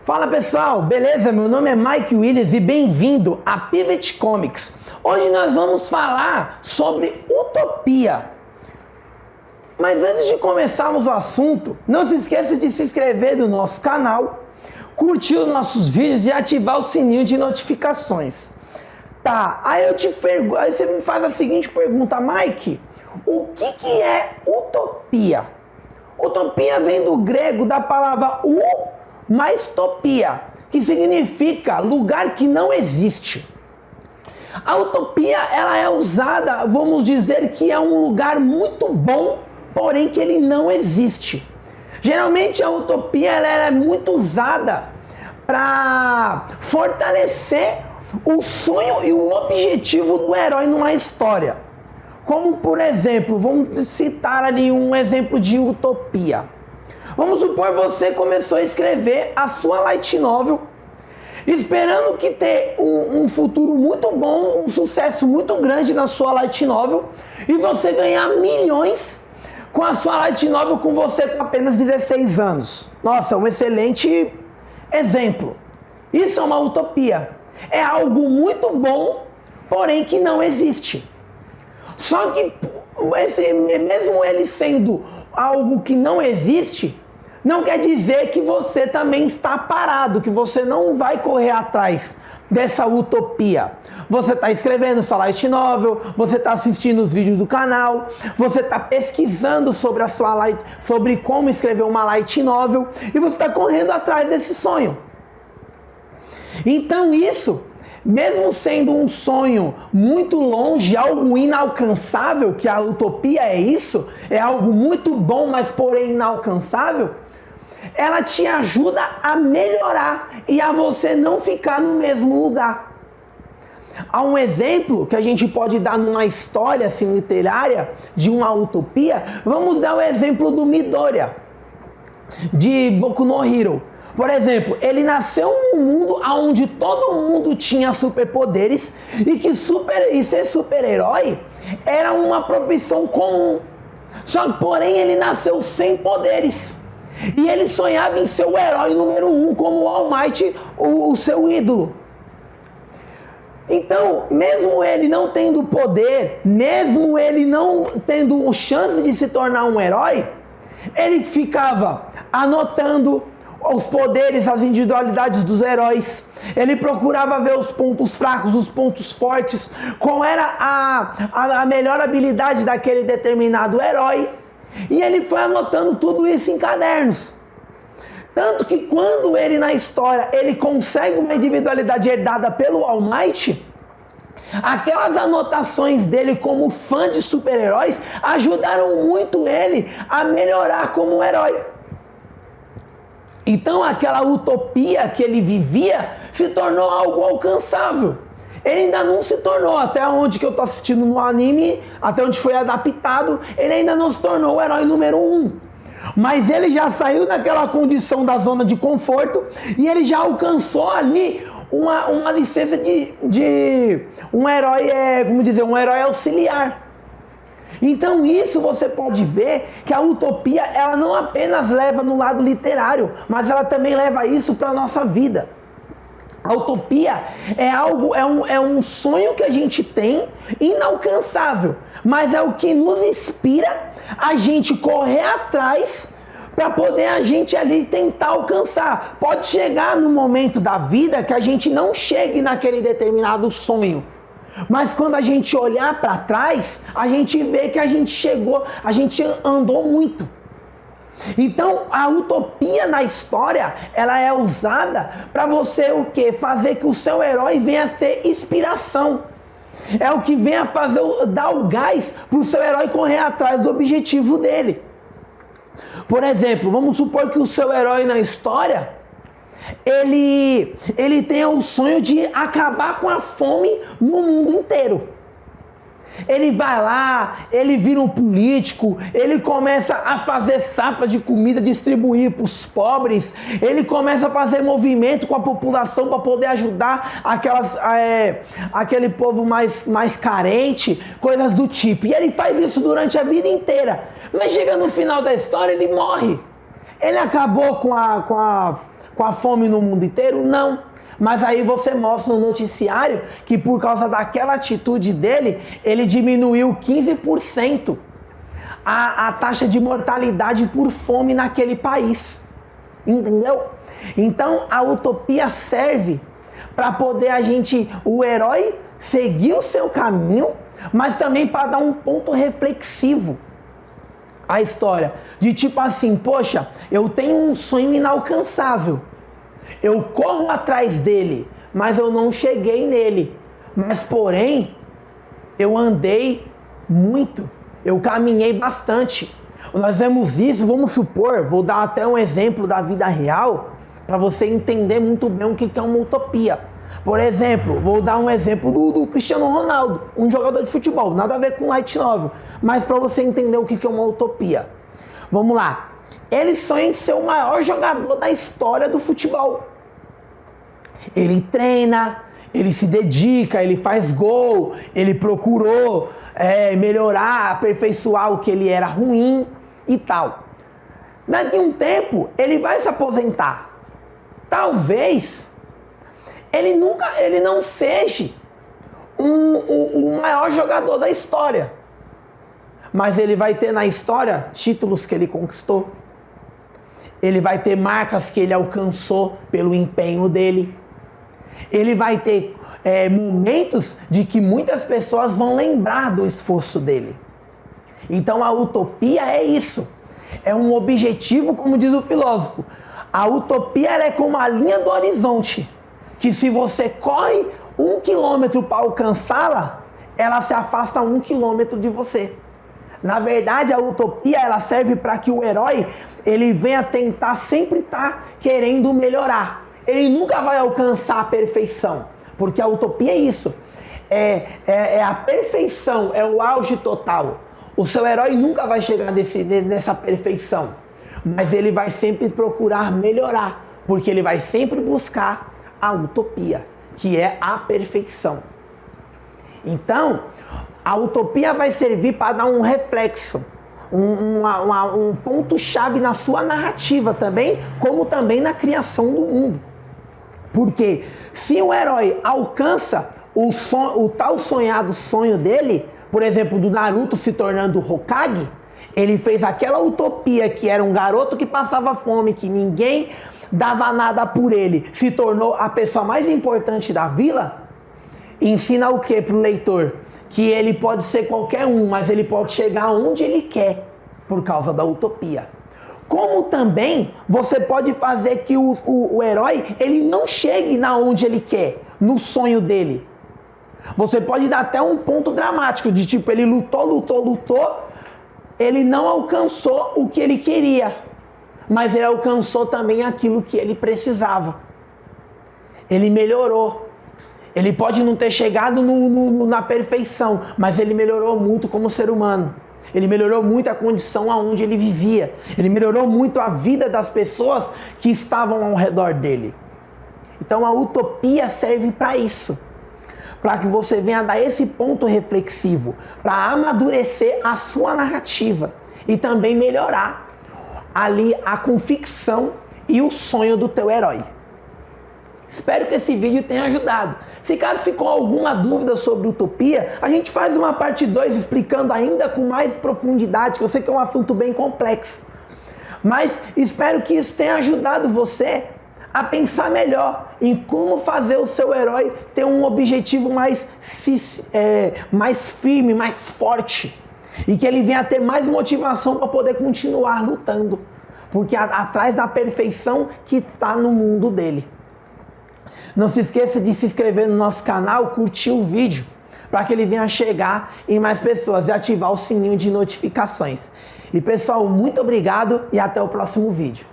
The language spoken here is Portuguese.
Fala pessoal, beleza? Meu nome é Mike Williams e bem-vindo a Pivot Comics. Hoje nós vamos falar sobre utopia. Mas antes de começarmos o assunto, não se esqueça de se inscrever no nosso canal, curtir os nossos vídeos e ativar o sininho de notificações. Tá, aí você me faz a seguinte pergunta, Mike, o que é utopia? Utopia vem do grego da palavra mais topia, que significa lugar que não existe. A utopia, ela é usada, vamos dizer que é um lugar muito bom, porém que ele não existe. Geralmente a utopia ela é muito usada para fortalecer o sonho e o objetivo do herói numa história. Como por exemplo, vamos citar ali um exemplo de utopia. Vamos supor você começou a escrever a sua light novel, esperando que ter um futuro muito bom, um sucesso muito grande na sua light novel, e você ganhar milhões com a sua light novel com você com apenas 16 anos. Nossa, um excelente exemplo. Isso é uma utopia. É algo muito bom, porém que não existe. Só que mesmo ele sendo algo que não existe, não quer dizer que você também está parado, que você não vai correr atrás dessa utopia. Você está escrevendo sua light novel, você está assistindo os vídeos do canal, você está pesquisando sobre sobre como escrever uma light novel e você está correndo atrás desse sonho. Então isso, mesmo sendo um sonho muito longe, algo inalcançável, que a utopia é isso, é algo muito bom, mas porém inalcançável, ela te ajuda a melhorar e a você não ficar no mesmo lugar. Há um exemplo que a gente pode dar numa história assim, literária de uma utopia. Vamos dar o exemplo do Midoriya, de Boku no Hero. Por exemplo, ele nasceu num mundo onde todo mundo tinha superpoderes e que ser super-herói era uma profissão comum. Só que, porém, ele nasceu sem poderes. E ele sonhava em ser o herói número 1, como o All Might, o seu ídolo. Então, mesmo ele não tendo poder, mesmo ele não tendo chance de se tornar um herói, ele ficava anotando os poderes, as individualidades dos heróis. Ele procurava ver os pontos fracos, os pontos fortes, qual era a melhor habilidade daquele determinado herói. E ele foi anotando tudo isso em cadernos. Tanto que quando ele na história, ele consegue uma individualidade herdada pelo All Might, aquelas anotações dele como fã de super-heróis ajudaram muito ele a melhorar como herói. Então aquela utopia que ele vivia se tornou algo alcançável. Ele ainda não se tornou, até onde que eu estou assistindo no anime, até onde foi adaptado, ele ainda não se tornou o herói número 1. Mas ele já saiu daquela condição da zona de conforto e ele já alcançou ali uma licença de um herói, um herói auxiliar. Então isso você pode ver que a utopia ela não apenas leva no lado literário, mas ela também leva isso para a nossa vida. A utopia é um sonho que a gente tem inalcançável, mas é o que nos inspira a gente correr atrás para poder a gente ali tentar alcançar. Pode chegar no momento da vida que a gente não chegue naquele determinado sonho, mas quando a gente olhar para trás, a gente vê que a gente chegou, a gente andou muito. Então, a utopia na história, ela é usada para você o quê? Fazer que o seu herói venha a ter inspiração. É o que vem a fazer, dar o gás para o seu herói correr atrás do objetivo dele. Por exemplo, vamos supor que o seu herói na história, ele tenha o sonho de acabar com a fome no mundo inteiro. Ele vai lá, ele vira um político, ele começa a fazer safra de comida, distribuir para os pobres, ele começa a fazer movimento com a população para poder ajudar aquele povo mais carente, coisas do tipo. E ele faz isso durante a vida inteira. Mas chega no final da história, ele morre. Ele acabou com com a fome no mundo inteiro? Não. Mas aí você mostra no noticiário que por causa daquela atitude dele, ele diminuiu 15% a taxa de mortalidade por fome naquele país. Entendeu? Então a utopia serve para poder o herói seguir o seu caminho, mas também para dar um ponto reflexivo à história. De tipo assim, poxa, eu tenho um sonho inalcançável. Eu corro atrás dele, mas eu não cheguei nele. Mas porém, eu andei muito, eu caminhei bastante. Nós vemos isso, vamos supor, vou dar até um exemplo da vida real, para você entender muito bem o que é uma utopia. Por exemplo, vou dar um exemplo do Cristiano Ronaldo, um jogador de futebol, nada a ver com light novel, mas para você entender o que é uma utopia. Vamos lá. Ele sonha em ser o maior jogador da história do futebol. Ele treina, ele se dedica, ele faz gol, ele procurou melhorar, aperfeiçoar o que ele era ruim e tal. Daqui a um tempo, ele vai se aposentar. Talvez ele não seja o maior jogador da história. Mas ele vai ter na história títulos que ele conquistou. Ele vai ter marcas que ele alcançou pelo empenho dele. Ele vai ter momentos de que muitas pessoas vão lembrar do esforço dele. Então a utopia é isso. É um objetivo, como diz o filósofo. A utopia ela é como a linha do horizonte, que se você corre 1 quilômetro para alcançá-la, ela se afasta 1 quilômetro de você. Na verdade, a utopia ela serve para que o herói ele venha tentar sempre estar querendo melhorar. Ele nunca vai alcançar a perfeição, porque a utopia é isso. É a perfeição, é o auge total. O seu herói nunca vai chegar nessa perfeição, mas ele vai sempre procurar melhorar, porque ele vai sempre buscar a utopia, que é a perfeição. Então, a utopia vai servir para dar um reflexo, um ponto-chave na sua narrativa também, como também na criação do mundo. Porque se o herói alcança o tal sonhado sonho dele, por exemplo, do Naruto se tornando Hokage, ele fez aquela utopia que era um garoto que passava fome, que ninguém dava nada por ele, se tornou a pessoa mais importante da vila. Ensina o que para o leitor? Que ele pode ser qualquer um, mas ele pode chegar onde ele quer por causa da utopia. Como também você pode fazer que o herói ele não chegue na onde ele quer, no sonho dele. Você pode dar até um ponto dramático de tipo, ele lutou, ele não alcançou o que ele queria, mas ele alcançou também aquilo que ele precisava. Ele melhorou. Ele pode não ter chegado na perfeição, mas ele melhorou muito como ser humano. Ele melhorou muito a condição aonde ele vivia. Ele melhorou muito a vida das pessoas que estavam ao redor dele. Então a utopia serve para isso. Para que você venha dar esse ponto reflexivo, para amadurecer a sua narrativa e também melhorar ali a convicção e o sonho do teu herói. Espero que esse vídeo tenha ajudado. Se caso ficou alguma dúvida sobre utopia, a gente faz uma parte 2 explicando ainda com mais profundidade, que eu sei que é um assunto bem complexo. Mas espero que isso tenha ajudado você a pensar melhor em como fazer o seu herói ter um objetivo mais firme, mais forte. E que ele venha ter mais motivação para poder continuar lutando. Porque atrás da perfeição que está no mundo dele. Não se esqueça de se inscrever no nosso canal, curtir o vídeo, para que ele venha chegar em mais pessoas e ativar o sininho de notificações. E pessoal, muito obrigado e até o próximo vídeo.